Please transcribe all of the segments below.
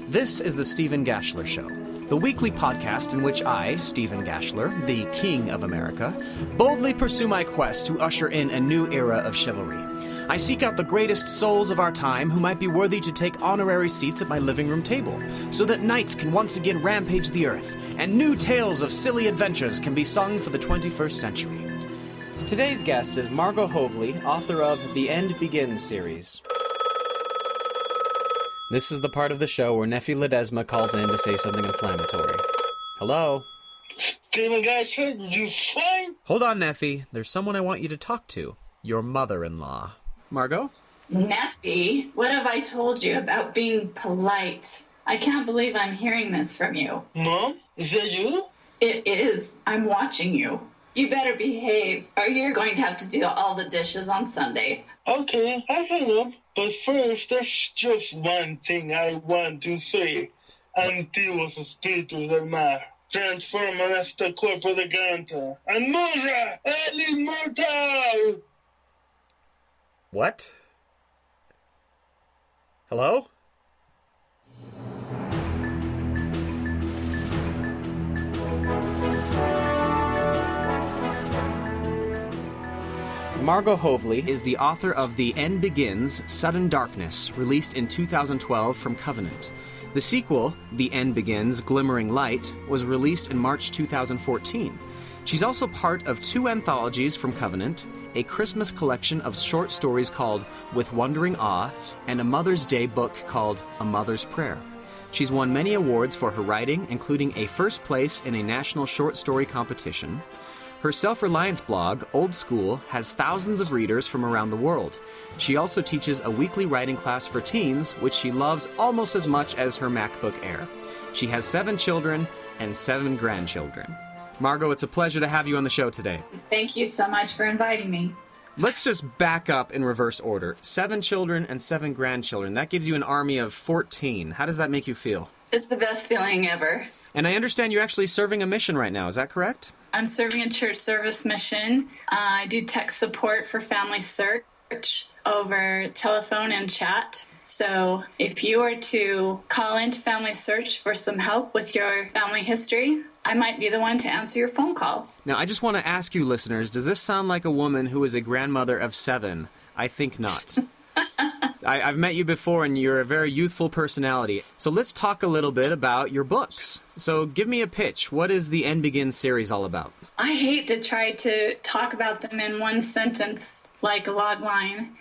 This is the Stephen Gashler Show, the weekly podcast in which I, Stephen Gashler, the King of America, boldly pursue my quest to usher in a new era of chivalry. I seek out the greatest souls of our time who might be worthy to take honorary seats at my living room table, so that knights can once again rampage the earth, and new tales of silly adventures can be sung for the 21st century. Today's guest is Margot Hovley, author of The End Begins series. This is the part of the show where Nefi Ledezma calls in to say something inflammatory. Hello? Stephen Gashler, you fine? Hold on, Nefi. There's someone I want you to talk to. Your mother-in-law. Margot? Nefi, what have I told you about being polite? I can't believe I'm hearing this from you. Mom, is that you? It is. I'm watching you. You better behave, or you're going to have to do all the dishes on Sunday. Okay, I will. But first, there's just one thing I want to say. Antiguos espíritus del mar, transforman este cuerpo de gigante, and muera el inmortal! What? Hello? Margot Hovley is the author of The End Begins, Sudden Darkness, released in 2012 from Covenant. The sequel, The End Begins, Glimmering Light, was released in March 2014. She's also part of two anthologies from Covenant, a Christmas collection of short stories called With Wondering Awe, and a Mother's Day book called A Mother's Prayer. She's won many awards for her writing, including a first place in a national short story competition. Her self-reliance blog, Old School, has thousands of readers from around the world. She also teaches a weekly writing class for teens, which she loves almost as much as her MacBook Air. She has 7 children and 7 grandchildren. Margot, it's a pleasure to have you on the show today. Thank you so much for inviting me. Let's just back up in reverse order. 7 children and 7 grandchildren. That gives you an army of 14. How does that make you feel? It's the best feeling ever. And I understand you're actually serving a mission right now. Is that correct? I'm serving a church service mission. I do tech support for Family Search over telephone and chat. So if you were to call into Family Search for some help with your family history, I might be the one to answer your phone call. Now, I just want to ask you listeners, does this sound like a woman who is a grandmother of 7? I think not. I've met you before, and you're a very youthful personality. So let's talk a little bit about your books. So give me a pitch. What is the End Begins series all about? I hate to try to talk about them in one sentence like a log line,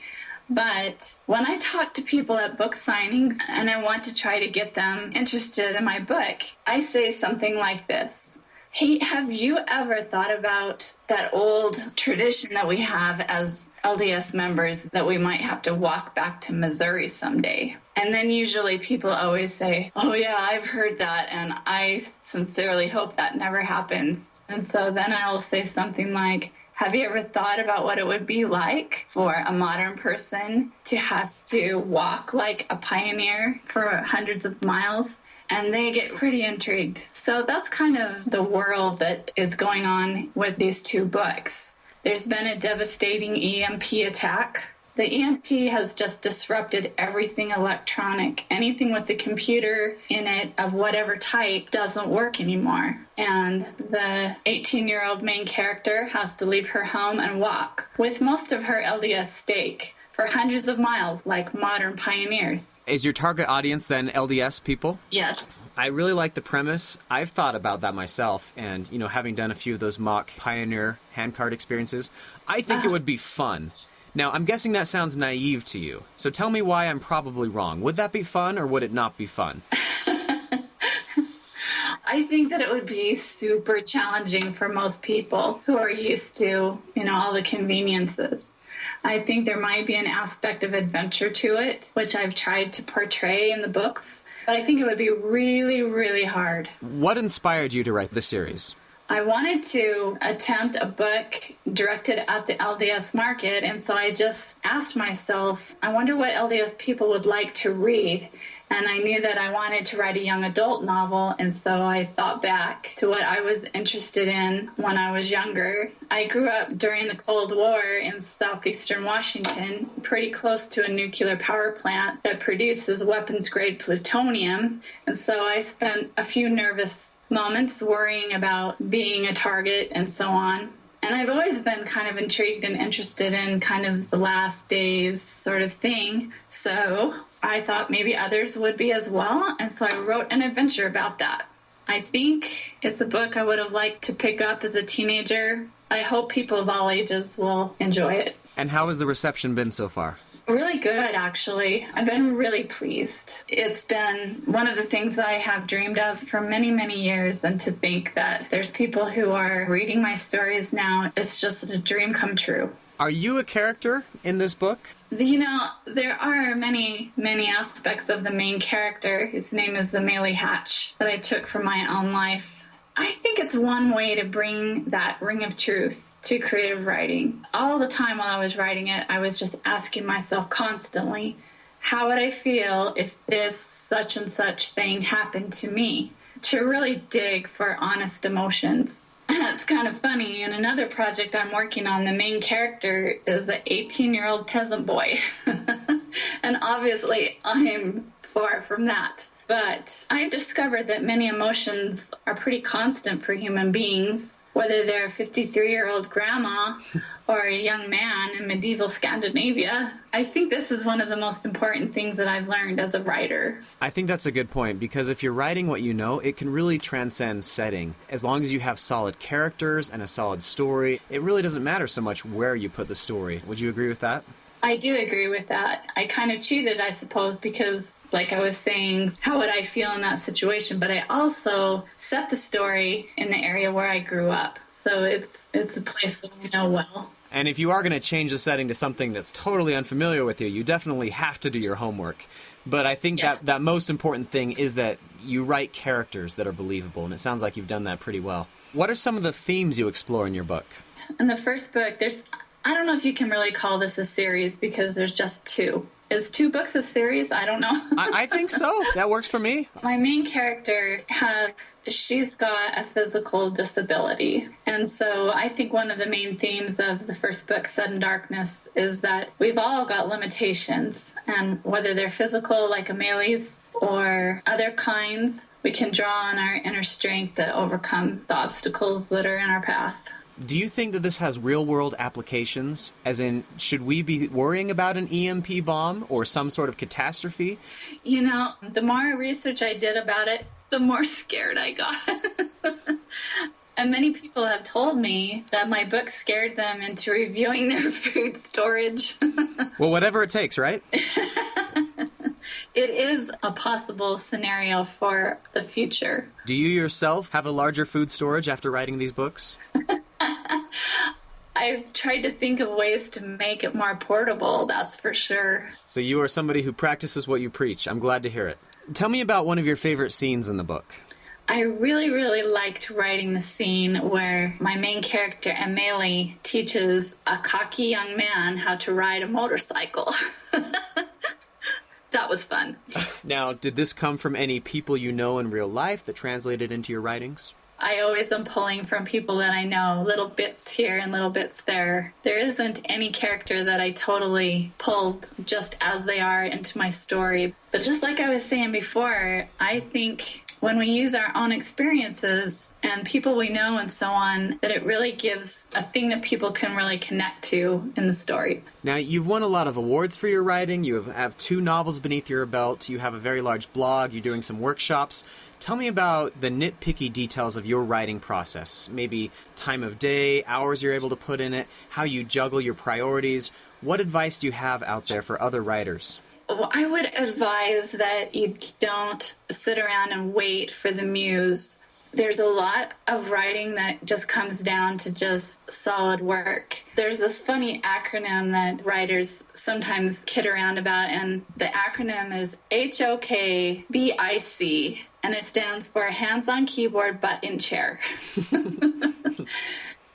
but when I talk to people at book signings and I want to try to get them interested in my book, I say something like this. Hey, have you ever thought about that old tradition that we have as LDS members that we might have to walk back to Missouri someday? And then usually people always say, oh yeah, I've heard that, and I sincerely hope that never happens. And so then I'll say something like, have you ever thought about what it would be like for a modern person to have to walk like a pioneer for hundreds of miles? And they get pretty intrigued. So that's kind of the world that is going on with these 2 books. There's been a devastating EMP attack. The EMP has just disrupted everything electronic. Anything with a computer in it of whatever type doesn't work anymore. And the 18-year-old main character has to leave her home and walk with most of her LDS stake for hundreds of miles, like modern pioneers. Is your target audience then LDS people? Yes. I really like the premise. I've thought about that myself, and, having done a few of those mock pioneer handcart experiences, I think it would be fun. Now, I'm guessing that sounds naive to you, so tell me why I'm probably wrong. Would that be fun, or would it not be fun? I think that it would be super challenging for most people who are used to, all the conveniences. I think there might be an aspect of adventure to it, which I've tried to portray in the books, but I think it would be really, really hard. What inspired you to write this series? I wanted to attempt a book directed at the LDS market, and so I just asked myself, I wonder what LDS people would like to read. And I knew that I wanted to write a young adult novel, and so I thought back to what I was interested in when I was younger. I grew up during the Cold War in southeastern Washington, pretty close to a nuclear power plant that produces weapons-grade plutonium, and so I spent a few nervous moments worrying about being a target and so on. And I've always been kind of intrigued and interested in kind of the last days sort of thing. So I thought maybe others would be as well. And so I wrote an adventure about that. I think it's a book I would have liked to pick up as a teenager. I hope people of all ages will enjoy it. And how has the reception been so far? Really good, actually. I've been really pleased. It's been one of the things I have dreamed of for many, many years, and to think that there's people who are reading my stories now, it's just a dream come true. Are you a character in this book? You know, there are many, many aspects of the main character. His name is Amelie Hatch that I took from my own life. I think it's one way to bring that ring of truth to creative writing. All the time while I was writing it, I was just asking myself constantly, how would I feel if this such and such thing happened to me? To really dig for honest emotions. It's kind of funny. In another project I'm working on, the main character is an 18-year-old peasant boy. And obviously, I'm far from that. But I've discovered that many emotions are pretty constant for human beings, whether they're a 53-year-old grandma or a young man in medieval Scandinavia. I think this is one of the most important things that I've learned as a writer. I think that's a good point, because if you're writing what you know, it can really transcend setting. As long as you have solid characters and a solid story, it really doesn't matter so much where you put the story. Would you agree with that? I do agree with that. I kind of cheated, I suppose, because, like I was saying, how would I feel in that situation? But I also set the story in the area where I grew up. So it's a place that I know well. And if you are going to change the setting to something that's totally unfamiliar with you, you definitely have to do your homework. But I think that most important thing is that you write characters that are believable, and it sounds like you've done that pretty well. What are some of the themes you explore in your book? In the first book, I don't know if you can really call this a series because there's just two. Is 2 books a series? I don't know. I think so. That works for me. My main character she's got a physical disability. And so I think one of the main themes of the first book, Sudden Darkness, is that we've all got limitations. And whether they're physical, like Amelie's, or other kinds, we can draw on our inner strength to overcome the obstacles that are in our path. Do you think that this has real-world applications? As in, should we be worrying about an EMP bomb or some sort of catastrophe? You know, the more research I did about it, the more scared I got. And many people have told me that my book scared them into reviewing their food storage. Well, whatever it takes, right? It is a possible scenario for the future. Do you yourself have a larger food storage after writing these books? I've tried to think of ways to make it more portable, that's for sure. So you are somebody who practices what you preach. I'm glad to hear it. Tell me about one of your favorite scenes in the book. I really, really liked writing the scene where my main character, Amelie, teaches a cocky young man how to ride a motorcycle. That was fun. Now, did this come from any people you know in real life that translated into your writings? I always am pulling from people that I know, little bits here and little bits there. There isn't any character that I totally pulled just as they are into my story. But just like I was saying before, I think when we use our own experiences and people we know and so on, that it really gives a thing that people can really connect to in the story. Now, you've won a lot of awards for your writing. You have 2 novels beneath your belt. You have a very large blog. You're doing some workshops. Tell me about the nitpicky details of your writing process. Maybe time of day, hours you're able to put in it, how you juggle your priorities. What advice do you have out there for other writers? Well, I would advise that you don't sit around and wait for the muse. There's a lot of writing that just comes down to just solid work. There's this funny acronym that writers sometimes kid around about, and the acronym is HOKBIC, and it stands for hands on keyboard, butt in chair.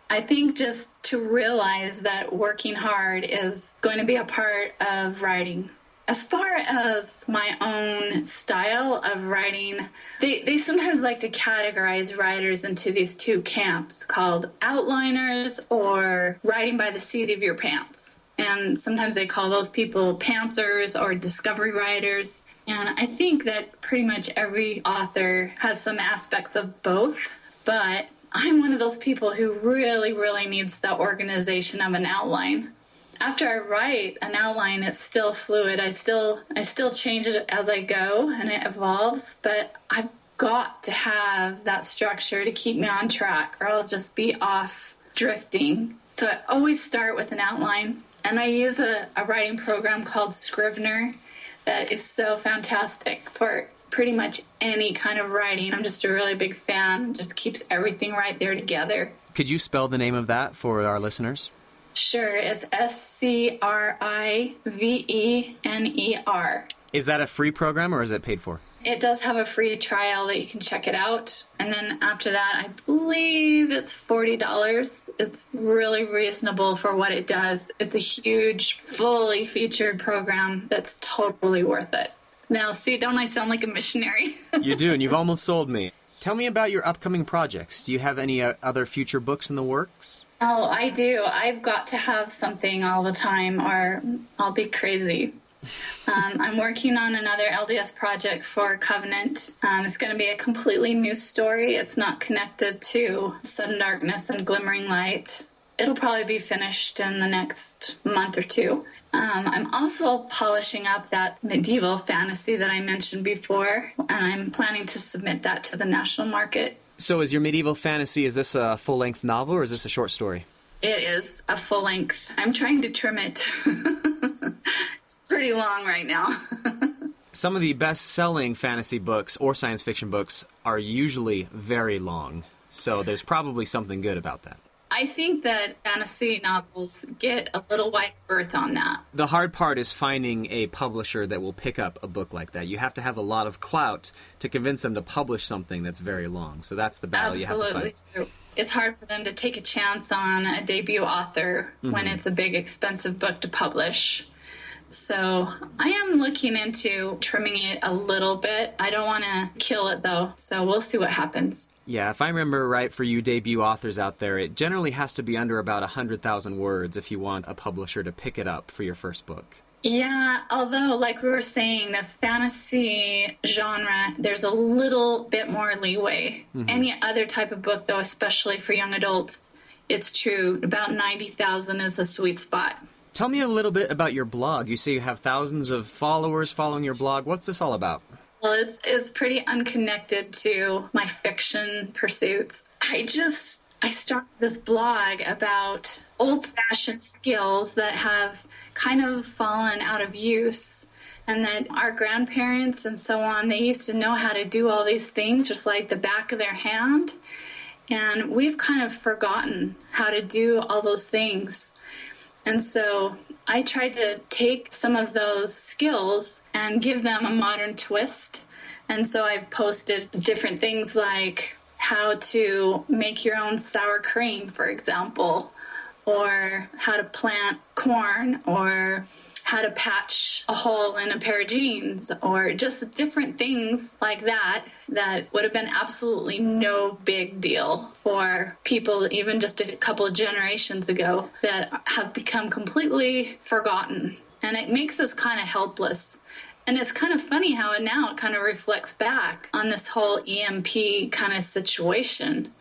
I think just to realize that working hard is going to be a part of writing. As far as my own style of writing, they sometimes like to categorize writers into these two camps called outliners or writing by the seat of your pants. And sometimes they call those people pantsers or discovery writers. And I think that pretty much every author has some aspects of both, but I'm one of those people who really, really needs the organization of an outline. After I write an outline, it's still fluid. I still change it as I go, and it evolves, but I've got to have that structure to keep me on track, or I'll just be off drifting. So I always start with an outline, and I use a writing program called Scrivener that is so fantastic for pretty much any kind of writing. I'm just a really big fan. It just keeps everything right there together. Could you spell the name of that for our listeners? Sure, it's Scrivener. Is that a free program or is it paid for? It does have a free trial that you can check it out. And then after that, I believe it's $40. It's really reasonable for what it does. It's a huge, fully featured program that's totally worth it. Now, see, don't I sound like a missionary? You do, and you've almost sold me. Tell me about your upcoming projects. Do you have any other future books in the works? Oh, I do. I've got to have something all the time or I'll be crazy. I'm working on another LDS project for Covenant. It's going to be a completely new story. It's not connected to Sudden Darkness and Glimmering Light. It'll probably be finished in the next month or two. I'm also polishing up that medieval fantasy that I mentioned before, and I'm planning to submit that to the national market. So is your medieval fantasy, is this a full-length novel or is this a short story? It is a full length. I'm trying to trim it. It's pretty long right now. Some of the best-selling fantasy books or science fiction books are usually very long, so there's probably something good about that. I think that fantasy novels get a little wide berth on that. The hard part is finding a publisher that will pick up a book like that. You have to have a lot of clout to convince them to publish something that's very long. So that's the battle you have to fight. True. It's hard for them to take a chance on a debut author when it's a big, expensive book to publish. So I am looking into trimming it a little bit. I don't want to kill it, though, so we'll see what happens. Yeah, if I remember right, for you debut authors out there, it generally has to be under about 100,000 words if you want a publisher to pick it up for your first book. Yeah, although, like we were saying, the fantasy genre, there's a little bit more leeway. Any other type of book, though, especially for young adults, it's true. About 90,000 is a sweet spot. Tell me a little bit about your blog. You say you have thousands of followers following your blog. What's this all about? Well, it's pretty unconnected to my fiction pursuits. I started this blog about old-fashioned skills that have kind of fallen out of use, and that our grandparents and so on, they used to know how to do all these things just like the back of their hand, and we've kind of forgotten how to do all those things. And so I tried to take some of those skills and give them a modern twist. And so I've posted different things like how to make your own sour cream, for example, or how to plant corn, or how to patch a hole in a pair of jeans, or just different things like that would have been absolutely no big deal for people even just a couple of generations ago that have become completely forgotten. And it makes us kind of helpless. And it's kind of funny how it kind of reflects back on this whole EMP kind of situation.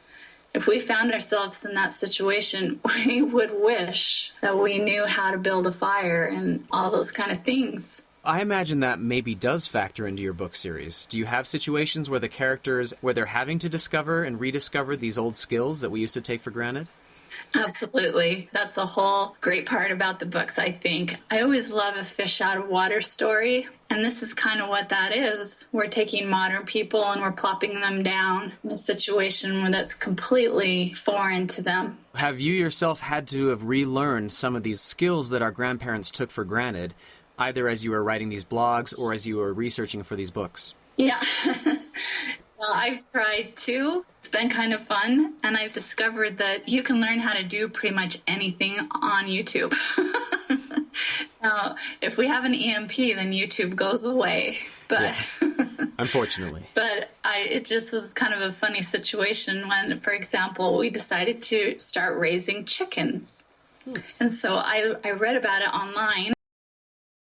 If we found ourselves in that situation, we would wish that we knew how to build a fire and all those kind of things. I imagine that maybe does factor into your book series. Do you have situations where the characters, where they're having to discover and rediscover these old skills that we used to take for granted? Absolutely. That's a whole great part about the books, I think. I always love a fish out of water story, and this is kind of what that is. We're taking modern people and we're plopping them down in a situation where that's completely foreign to them. Have you yourself had to have relearned some of these skills that our grandparents took for granted, either as you were writing these blogs or as you were researching for these books? Yeah. Well, I've tried to. It's been kind of fun, and I've discovered that you can learn how to do pretty much anything on YouTube. Now, if we have an EMP, then YouTube goes away. But unfortunately. But it just was kind of a funny situation when, for example, we decided to start raising chickens. And so I read about it online.